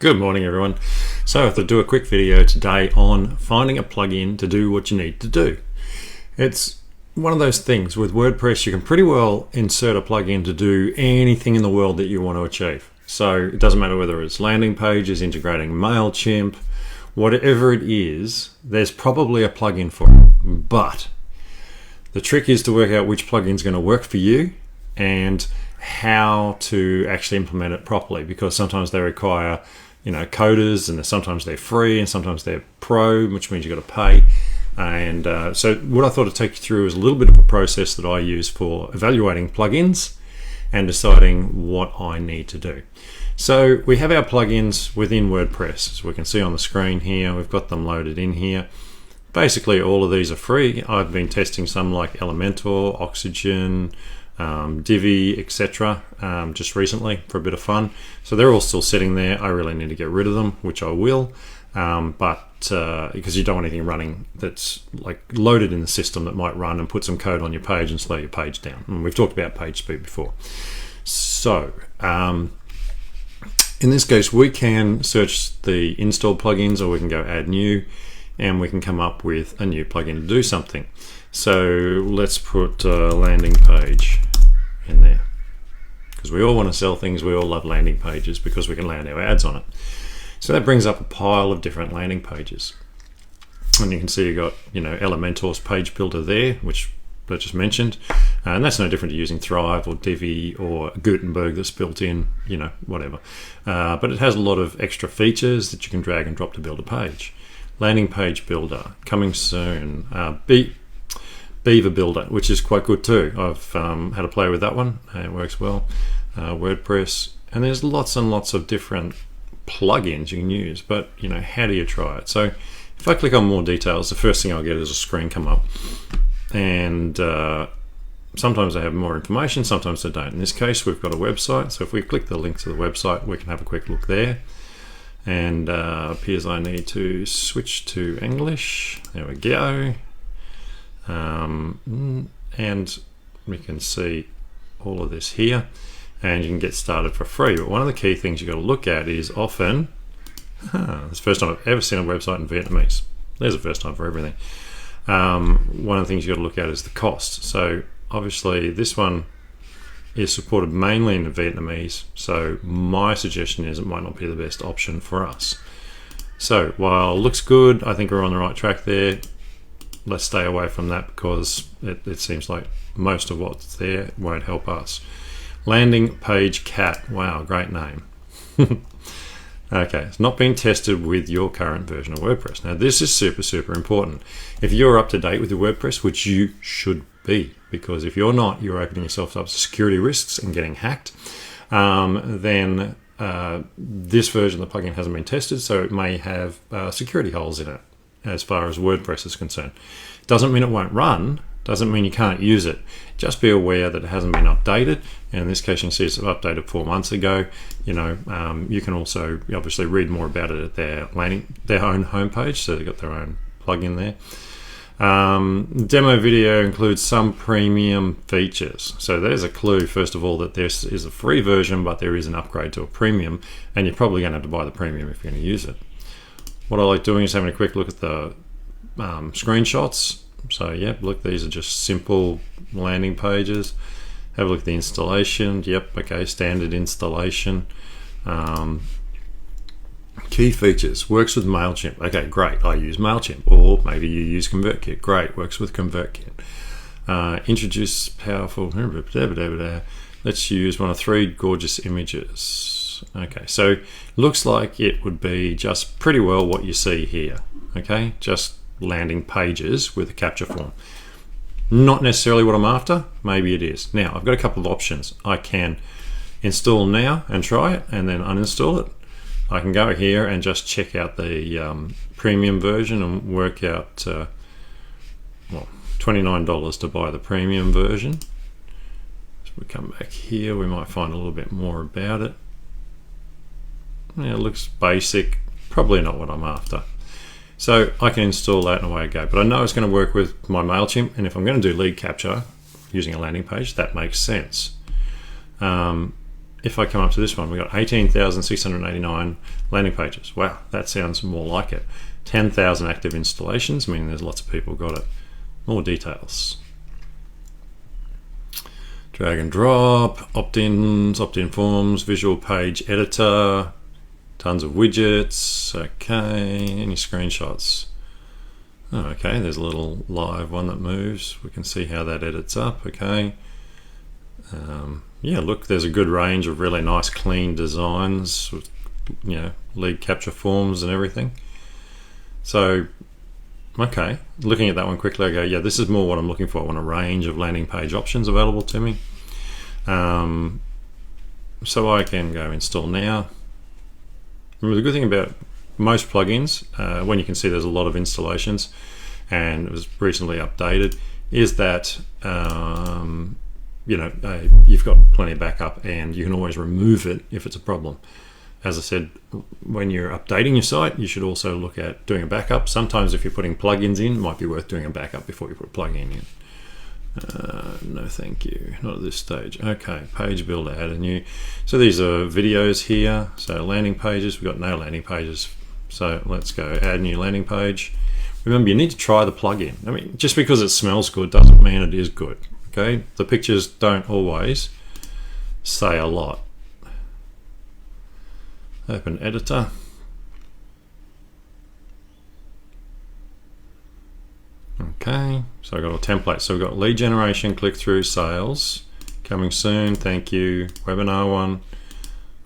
Good morning everyone. So I have to do a quick video today on finding a plugin to do what you need to do. It's one of those things with WordPress, you can pretty well insert a plugin to do anything in the world that you want to achieve. So it doesn't matter whether it's landing pages, integrating MailChimp, whatever it is, there's probably a plugin for it. But the trick is to work out which plugin is going to work for you and how to actually implement it properly, because sometimes they require coders, and sometimes they're free and sometimes they're pro, which means you've got to pay. And so what I thought I'd take you through is a little bit of a process that I use for evaluating plugins and deciding what I need to do. So we have our plugins within WordPress, as we can see on the screen here. We've got them loaded in here. Basically all of these are free. I've been testing some like Elementor, Oxygen, Divi, etc. Just recently for a bit of fun. So they're all still sitting there. I really need to get rid of them, which I will, because you don't want anything running that's like loaded in the system that might run and put some code on your page and slow your page down. And we've talked about page speed before. So in this case, we can search the installed plugins, or we can go add new, and we can come up with a new plugin to do something. So let's put landing page in there, because we all want to sell things. We all love landing pages because we can land our ads on it. So that brings up a pile of different landing pages, and you can see you got Elementor's page builder there, which I just mentioned, and that's no different to using Thrive or Divi or Gutenberg that's built in, whatever. But it has a lot of extra features that you can drag and drop to build a page. Landing page builder coming soon. Beaver Builder, which is quite good too. I've had a play with that one. It works well. WordPress, and there's lots and lots of different plugins you can use, but how do you try it? So if I click on more details, the first thing I'll get is a screen come up, and sometimes they have more information, sometimes they don't. In this case, we've got a website, so if we click the link to the website, we can have a quick look there. And appears I need to switch to English. There we go. And we can see all of this here, and you can get started for free. But one of the key things you got to look at is often, it's the first time I've ever seen a website in Vietnamese. There's a first time for everything. One of the things you got to look at is the cost. So obviously this one is supported mainly in the Vietnamese, so my suggestion is it might not be the best option for us. So while it looks good, I think we're on the right track there. Let's stay away from that, because it seems like most of what's there won't help us. Landing page cat, wow, great name. Okay, it's not been tested with your current version of WordPress. Now this is super important. If you're up to date with your WordPress, which you should be, because if you're not, you're opening yourself up to security risks and getting hacked, then this version of the plugin hasn't been tested, so it may have security holes in it as far as WordPress is concerned. Doesn't mean it won't run, doesn't mean you can't use it. Just be aware that it hasn't been updated, and in this case you can see it's updated 4 months ago. You can also obviously read more about it at their own homepage, so they've got their own plugin there. Demo video includes some premium features, so there's a clue first of all that this is a free version, but there is an upgrade to a premium, and you're probably going to have to buy the premium if you're going to use it. What I like doing is having a quick look at the screenshots. So yep, look, these are just simple landing pages. Have a look at the installation. Yep, okay, standard installation. Key features, works with MailChimp. Okay, great, I use MailChimp. Or maybe you use ConvertKit. Great, works with ConvertKit. Introduce powerful, let's use one of 3 gorgeous images. Okay, so looks like it would be just pretty well what you see here. Okay, just landing pages with a capture form. Not necessarily what I'm after, maybe it is. Now, I've got a couple of options. I can install now and try it and then uninstall it. I can go here and just check out the premium version and work out, $29 to buy the premium version. So we come back here, we might find a little bit more about it. Yeah, it looks basic, probably not what I'm after. So I can install that and away I go. But I know it's going to work with my MailChimp, and if I'm going to do lead capture using a landing page, that makes sense. if I come up to this one, we've got 18,689 landing pages. Wow, that sounds more like it. 10,000 active installations, meaning there's lots of people got it. More details. Drag and drop, opt-ins, opt-in forms, visual page editor, tons of widgets. Okay, any screenshots? Oh, okay, there's a little live one that moves. We can see how that edits up. Okay. Yeah, look, there's a good range of really nice clean designs with, you know, lead capture forms and everything. So, okay, looking at that one quickly, I go, yeah, this is more what I'm looking for. I want a range of landing page options available to me. So I can go install now. Remember, the good thing about most plugins, when you can see there's a lot of installations and it was recently updated, is that you know, you've got plenty of backup and you can always remove it if it's a problem. As I said, when you're updating your site, you should also look at doing a backup. Sometimes if you're putting plugins in, it might be worth doing a backup before you put a plugin in. No thank you, not at this stage. Okay, page builder, add a new. So these are videos here. So landing pages, we've got no landing pages. So let's go add new landing page. Remember, you need to try the plugin. I mean, just because it smells good doesn't mean it is good. Okay, the pictures don't always say a lot. Open editor. Okay, so I've got a template. So we've got lead generation, click-through, sales, coming soon, thank you, webinar one,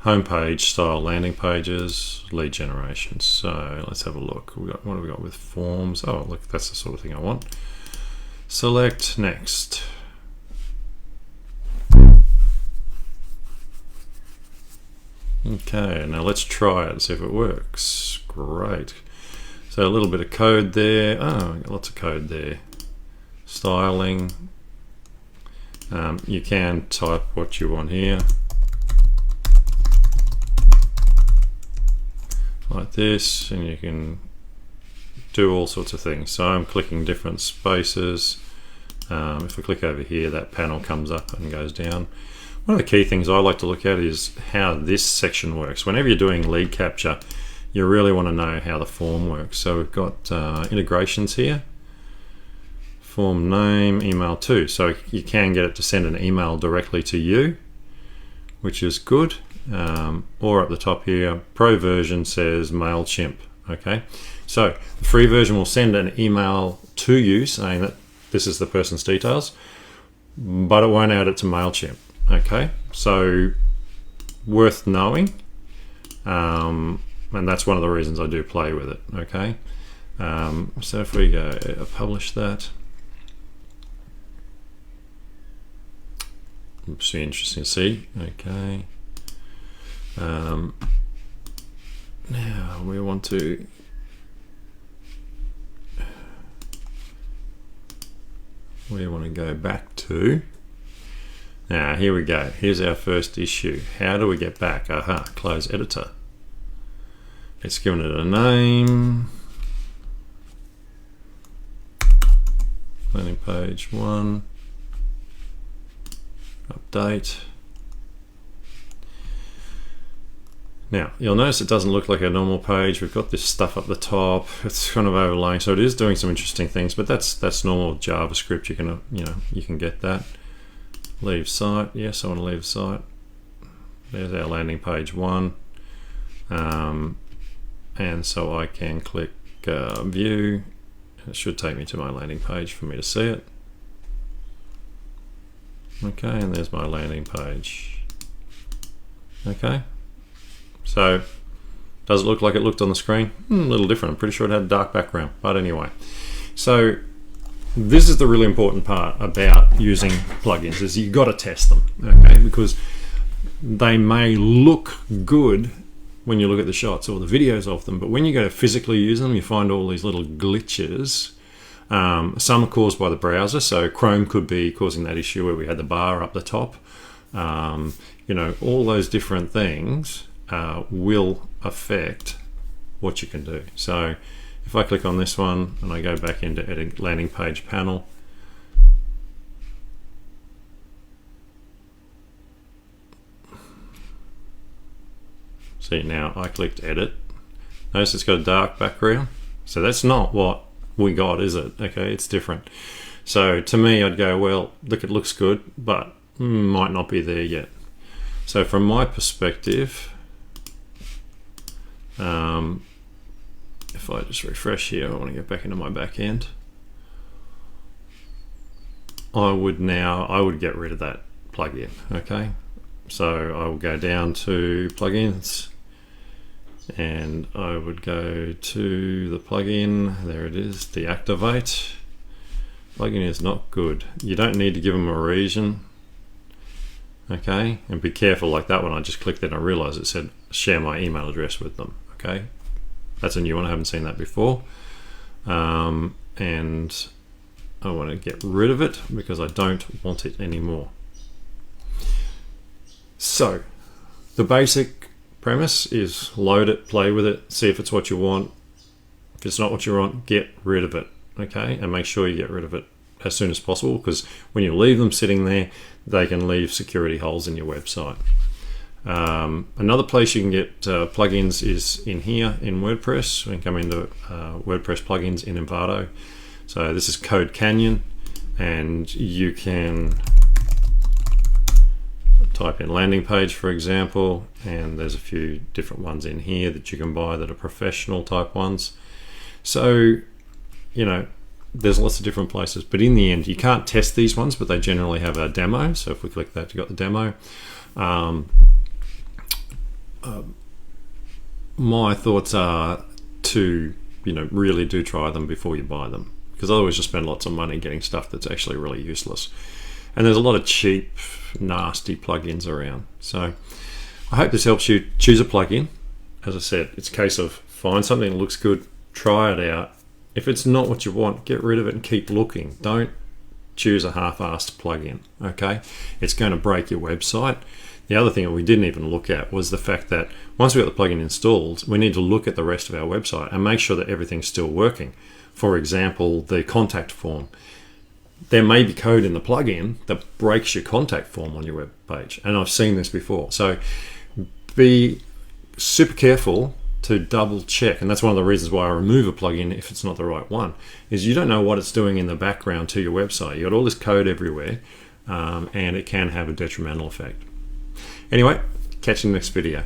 homepage style landing pages, lead generation. So let's have a look. What have we got with forms? Oh, look, that's the sort of thing I want. Select next. Okay, now let's try it and see if it works. Great. So a little bit of code there. Oh, got lots of code there. Styling. You can type what you want here. Like this, and you can do all sorts of things. So I'm clicking different spaces. If I click over here, that panel comes up and goes down. One of the key things I like to look at is how this section works. Whenever you're doing lead capture, you really want to know how the form works. So we've got integrations here. Form name, email to. So you can get it to send an email directly to you, which is good. Or at the top here, pro version says MailChimp. Okay, so the free version will send an email to you saying that this is the person's details, but it won't add it to MailChimp. Okay, so worth knowing, and that's one of the reasons I do play with it. Okay, so if we go publish that, it's be interesting to see. Okay, now we want to go back to. Now here we go. Here's our first issue. How do we get back? Aha, close editor. It's given it a name. Landing page 1. Update. Now you'll notice it doesn't look like a normal page. We've got this stuff up the top. It's kind of overlaying, so it is doing some interesting things. But that's normal JavaScript. You can get that. Leave site. Yes, I want to leave site. There's our landing page 1, and so I can click view. It should take me to my landing page for me to see it. Okay, and there's my landing page. Okay, so does it look like it looked on the screen? A little different. I'm pretty sure it had a dark background, but anyway. So this is the really important part about using plugins, is you got to test them, okay? Because they may look good when you look at the shots or the videos of them, but when you go to physically use them, you find all these little glitches. Some are caused by the browser, so Chrome could be causing that issue where we had the bar up the top. You know, all those different things will affect what you can do. So if I click on this one and I go back into edit landing page panel, See, now I clicked edit. Notice it's got a dark background. So that's not what we got, is it? Okay, it's different. So to me, I'd go, well, look, it looks good, but might not be there yet. So from my perspective, if I just refresh here, I want to get back into my back end. I would get rid of that plugin. Okay, so I will go down to plugins, and I would go to the plugin. There it is, deactivate. Plugin is not good. You don't need to give them a reason. Okay, and be careful, like that one, I just clicked it and I realized it said share my email address with them. Okay, that's a new one, I haven't seen that before. And I want to get rid of it because I don't want it anymore. So the basic premise is load it, play with it, see if it's what you want. If it's not what you want, get rid of it. Okay, and make sure you get rid of it as soon as possible, because when you leave them sitting there, they can leave security holes in your website. Another place you can get plugins is in here in WordPress. We can come into WordPress plugins in Envato. So this is Code Canyon, and you can type in landing page, for example, and there's a few different ones in here that you can buy that are professional type ones. So, you know, there's lots of different places, but in the end, you can't test these ones, but they generally have a demo. So if we click that, you got the demo. My thoughts are to, you know, really do try them before you buy them, because otherwise you spend lots of money getting stuff that's actually really useless. And there's a lot of cheap, nasty plugins around. So I hope this helps you choose a plugin. As I said, it's a case of find something that looks good, try it out. If it's not what you want, get rid of it and keep looking. Don't choose a half-assed plugin, okay? It's going to break your website. The other thing that we didn't even look at was the fact that once we got the plugin installed, we need to look at the rest of our website and make sure that everything's still working. For example, the contact form. There may be code in the plugin that breaks your contact form on your web page, and I've seen this before. So be super careful to double check, and that's one of the reasons why I remove a plugin if it's not the right one, is you don't know what it's doing in the background to your website. You got all this code everywhere, and it can have a detrimental effect. Anyway, catch you in the next video.